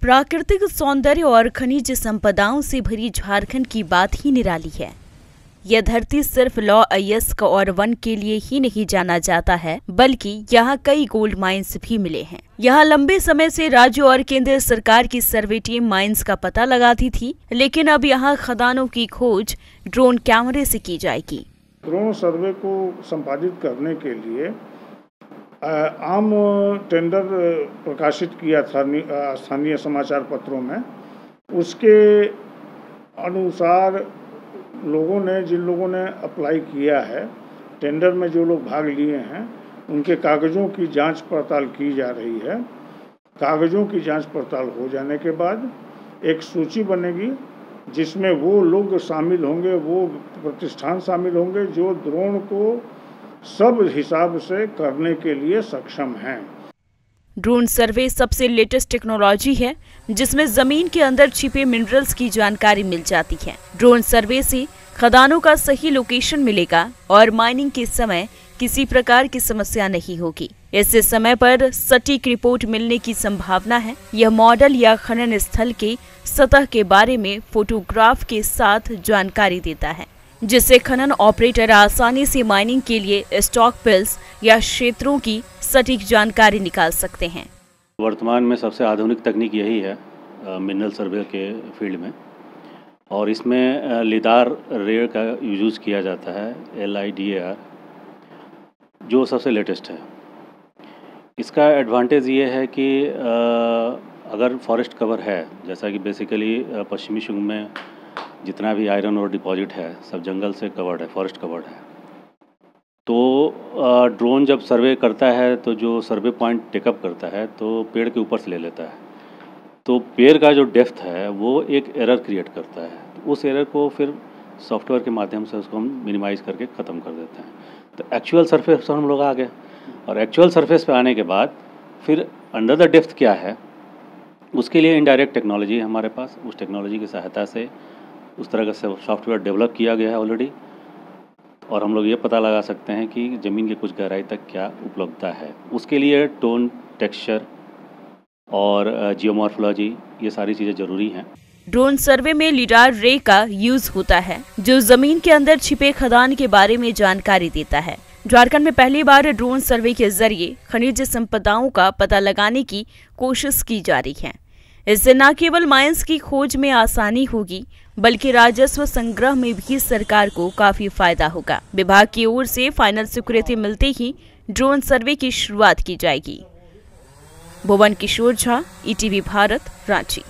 प्राकृतिक सौंदर्य और खनिज संपदाओं से भरी झारखंड की बात ही निराली है। यह धरती सिर्फ लौह अयस्क और वन के लिए ही नहीं जाना जाता है, बल्कि यहाँ कई गोल्ड माइंस भी मिले हैं। यहाँ लंबे समय से राज्य और केंद्र सरकार की सर्वे टीम माइंस का पता लगाती थी, लेकिन अब यहाँ खदानों की खोज ड्रोन कैमरे से की जाएगी। ड्रोन सर्वे को संपादित करने के लिए आम टेंडर प्रकाशित किया था स्थानीय समाचार पत्रों में। उसके अनुसार जिन लोगों ने अप्लाई किया है, टेंडर में जो लोग भाग लिए हैं, उनके कागज़ों की जांच पड़ताल की जा रही है। कागज़ों की जांच पड़ताल हो जाने के बाद एक सूची बनेगी जिसमें वो लोग शामिल होंगे, वो प्रतिष्ठान शामिल होंगे जो ड्रोन को सब हिसाब से करने के लिए सक्षम हैं। ड्रोन सर्वे सबसे लेटेस्ट टेक्नोलॉजी है जिसमें जमीन के अंदर छिपे मिनरल्स की जानकारी मिल जाती है। ड्रोन सर्वे से खदानों का सही लोकेशन मिलेगा और माइनिंग के समय किसी प्रकार की समस्या नहीं होगी। इससे समय पर सटीक रिपोर्ट मिलने की संभावना है। यह मॉडल या खनन स्थल के सतह के बारे में फोटोग्राफ के साथ जानकारी देता है, जिससे खनन ऑपरेटर आसानी से माइनिंग के लिए स्टॉक पिल्स या क्षेत्रों की सटीक जानकारी निकाल सकते हैं। वर्तमान में सबसे आधुनिक तकनीक यही है मिनरल सर्वे के फील्ड में, और इसमें लिडार रेयर का यूज़ किया जाता है, LIDAR, जो सबसे लेटेस्ट है। इसका एडवांटेज ये है कि अगर फॉरेस्ट कवर है, जैसा कि बेसिकली पश्चिमी शुंग में जितना भी आयरन और डिपॉजिट है सब जंगल से कवर्ड है, फॉरेस्ट कवर्ड है, तो ड्रोन जब सर्वे करता है तो जो सर्वे पॉइंट टेकअप करता है तो पेड़ के ऊपर से ले लेता है, तो पेड़ का जो डेप्थ है वो एक एरर क्रिएट करता है। तो उस एरर को फिर सॉफ्टवेयर के माध्यम से उसको हम मिनिमाइज़ करके ख़त्म कर देते हैं। तो एक्चुअल सरफेस पर हम लोग आ गए, और एक्चुअल सरफेस पे आने के बाद फिर अंडर द डेप्थ क्या है, उसके लिए इनडायरेक्ट टेक्नोलॉजी है हमारे पास। उस टेक्नोलॉजी की सहायता से उस तरह का सॉफ्टवेयर डेवलप किया गया है ऑलरेडी, और हम लोग ये पता लगा सकते हैं कि ज़मीन के कुछ गहराई तक क्या उपलब्धता है। उसके लिए टोन, टेक्सचर और जियोमॉर्फोलॉजी, ये सारी चीज़ें ज़रूरी हैं। ड्रोन सर्वे में लिडार रे का यूज होता है, जो जमीन के अंदर छिपे खदान के बारे में जानकारी देता है। झारखंड में पहली बार ड्रोन सर्वे के जरिए खनिज संपदाओं का पता लगाने की कोशिश की जा रही है। इससे न केवल माइंस की खोज में आसानी होगी, बल्कि राजस्व संग्रह में भी सरकार को काफी फायदा होगा। विभाग की ओर से फाइनल स्वीकृति मिलते ही ड्रोन सर्वे की शुरुआत की जाएगी। भुवन किशोर झा, ETV भारत, रांची।